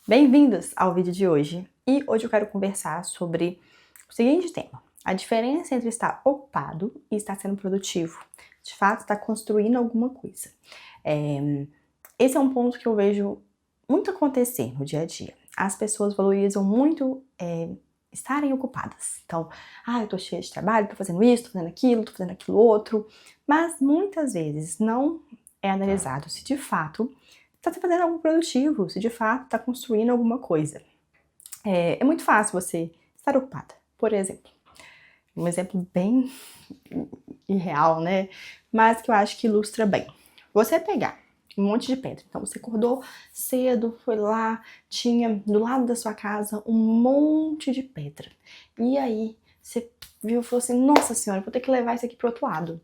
Bem-vindos ao vídeo de hoje. E hoje eu quero conversar sobre o seguinte tema: a diferença entre estar ocupado e estar sendo produtivo. De fato, estar construindo alguma coisa. Esse é um ponto que eu vejo muito acontecer no dia a dia. As pessoas valorizam muito estarem ocupadas. Então, eu tô cheia de trabalho, tô fazendo isso, tô fazendo aquilo outro. Mas muitas vezes não é analisado se de fato está fazendo algo produtivo, se de fato está construindo alguma coisa. É muito fácil você estar ocupada. Por exemplo, um exemplo bem irreal, né? Mas que eu acho que ilustra bem. Você pegar um monte de pedra. Então você acordou cedo, foi lá, tinha do lado da sua casa um monte de pedra. E aí você viu e falou assim: nossa senhora, vou ter que levar isso aqui pro outro lado.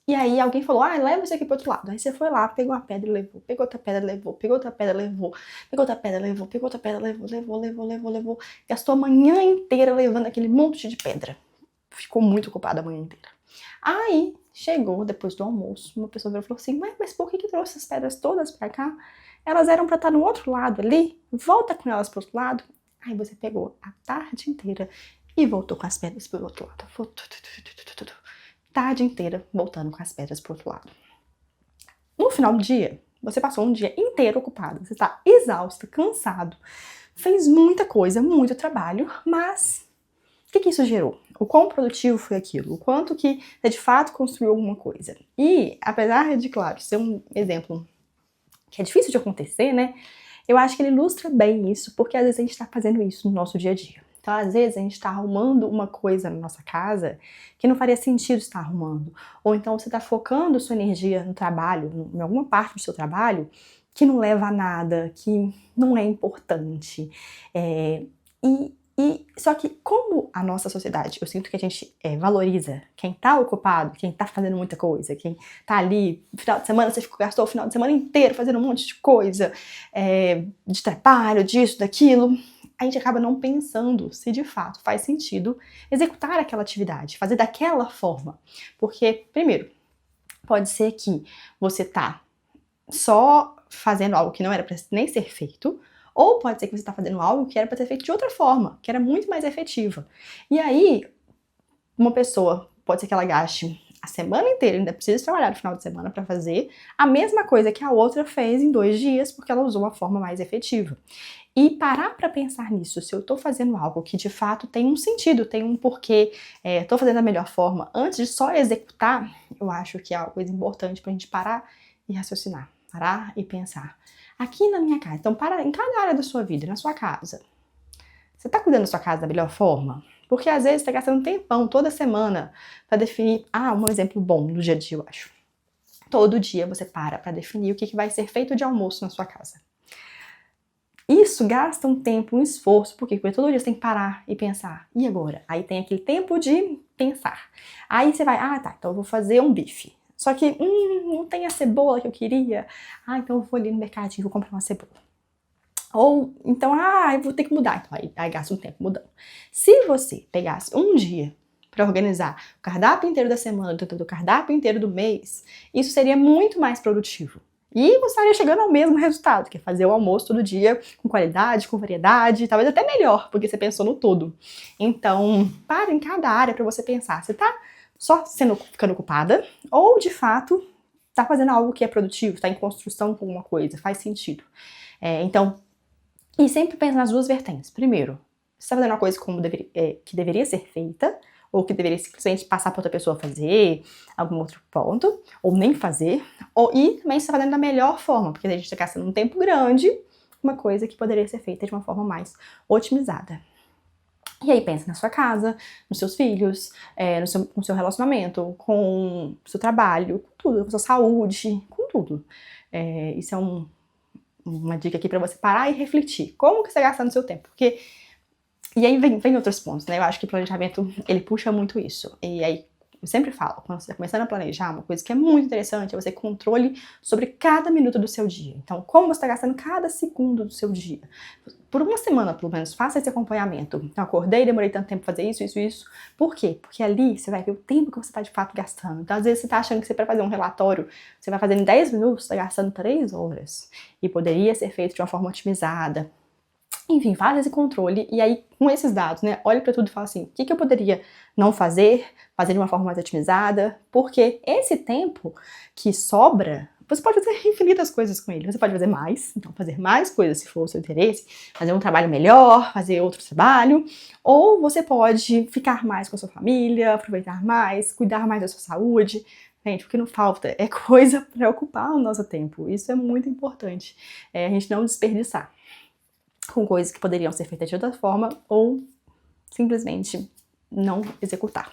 E aí alguém falou, leva isso aqui pro outro lado. Aí você foi lá, pegou uma pedra e levou, pegou outra pedra, levou, pegou outra pedra, levou, pegou outra pedra, levou, pegou outra pedra, levou. Gastou a manhã inteira levando aquele monte de pedra. Ficou muito ocupada a manhã inteira. Aí chegou, depois do almoço, uma pessoa virou e falou assim, mas por que trouxe as pedras todas pra cá? Elas eram pra estar no outro lado ali, volta com elas pro outro lado. Aí você pegou a tarde inteira e voltou com as pedras pro outro lado. Tarde inteira voltando com as pedras pro outro lado. No final do dia, você passou um dia inteiro ocupado, você está exausto, cansado, fez muita coisa, muito trabalho, mas o que isso gerou? O quão produtivo foi aquilo? O quanto que você de fato construiu alguma coisa? E, apesar de, claro, ser um exemplo que é difícil de acontecer, né? Eu acho que ele ilustra bem isso, porque às vezes a gente está fazendo isso no nosso dia a dia. Então, às vezes, a gente está arrumando uma coisa na nossa casa que não faria sentido estar arrumando. Ou então você está focando sua energia no trabalho, em alguma parte do seu trabalho, que não leva a nada, que não é importante. Só que como a nossa sociedade, eu sinto que a gente valoriza quem está ocupado, quem está fazendo muita coisa, quem está ali, no final de semana você gastou o final de semana inteiro fazendo um monte de coisa, de trabalho, disso, daquilo, a gente acaba não pensando se de fato faz sentido executar aquela atividade, fazer daquela forma. Porque, primeiro, pode ser que você tá só fazendo algo que não era para nem ser feito, ou pode ser que você está fazendo algo que era para ser feito de outra forma, que era muito mais efetiva. E aí, uma pessoa, pode ser que ela gaste a semana inteira, ainda precisa trabalhar no final de semana para fazer a mesma coisa que a outra fez em 2 dias, porque ela usou uma forma mais efetiva. E parar para pensar nisso, se eu estou fazendo algo que de fato tem um sentido, tem um porquê, estou fazendo da melhor forma, antes de só executar, eu acho que é uma coisa importante para a gente parar e raciocinar, parar e pensar. Aqui na minha casa, então para em cada área da sua vida, na sua casa, você está cuidando da sua casa da melhor forma? Porque às vezes você está gastando um tempão toda semana para definir, um exemplo bom do dia a dia, eu acho. Todo dia você para definir o que vai ser feito de almoço na sua casa. Isso gasta um tempo, um esforço, porque todo dia você tem que parar e pensar. E agora? Aí tem aquele tempo de pensar. Aí você vai, então eu vou fazer um bife. Só que, não tem a cebola que eu queria. Então eu vou ali no mercadinho e vou comprar uma cebola. Ou, então, eu vou ter que mudar. Então aí gasta um tempo mudando. Se você pegasse um dia para organizar o cardápio inteiro da semana, do cardápio inteiro do mês, isso seria muito mais produtivo. E você estaria chegando ao mesmo resultado, que é fazer o almoço todo dia com qualidade, com variedade, talvez até melhor, porque você pensou no todo. Então, para em cada área para você pensar, você está só ficando ocupada ou, de fato, está fazendo algo que é produtivo, está em construção com alguma coisa, faz sentido. E sempre pensa nas duas vertentes. Primeiro, você está fazendo uma coisa que deveria ser feita, ou que deveria simplesmente passar para outra pessoa fazer, algum outro ponto, ou nem fazer, e também está fazendo da melhor forma, porque a gente está gastando um tempo grande, uma coisa que poderia ser feita de uma forma mais otimizada. E aí pensa na sua casa, nos seus filhos, no seu relacionamento, com o seu trabalho, com tudo, com a sua saúde, com tudo. Isso é uma dica aqui para você parar e refletir. Como que você está gastando o seu tempo? E aí vem outros pontos, né? Eu acho que o planejamento, ele puxa muito isso. E aí, Eu sempre falo, quando você está começando a planejar, uma coisa que é muito interessante é você ter controle sobre cada minuto do seu dia. Então, como você está gastando cada segundo do seu dia. Por uma semana, pelo menos, faça esse acompanhamento. Então, acordei, demorei tanto tempo pra fazer isso. Por quê? Porque ali você vai ver o tempo que você está de fato gastando. Então, às vezes, você está achando que você vai fazer um relatório, você vai fazer em 10 minutos, você está gastando 3 horas. E poderia ser feito de uma forma otimizada. Enfim, faz esse controle e aí, com esses dados, né, olha para tudo e fala assim, o que eu poderia não fazer de uma forma mais otimizada, porque esse tempo que sobra, você pode fazer infinitas coisas com ele. Você pode fazer mais, então fazer mais coisas se for o seu interesse, fazer um trabalho melhor, fazer outro trabalho, ou você pode ficar mais com a sua família, aproveitar mais, cuidar mais da sua saúde. Gente, o que não falta é coisa para ocupar o nosso tempo. Isso é muito importante, a gente não desperdiçar com coisas que poderiam ser feitas de outra forma ou simplesmente não executar.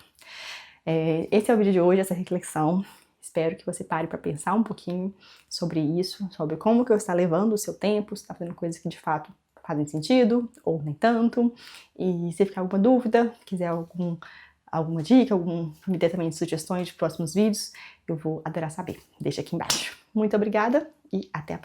Esse é o vídeo de hoje, essa reflexão. Espero que você pare para pensar um pouquinho sobre isso, sobre como que você está levando o seu tempo, se está fazendo coisas que de fato fazem sentido ou nem tanto. E se ficar alguma dúvida, quiser alguma dica, me dê também sugestões de próximos vídeos, eu vou adorar saber. Deixa aqui embaixo. Muito obrigada e até a próxima.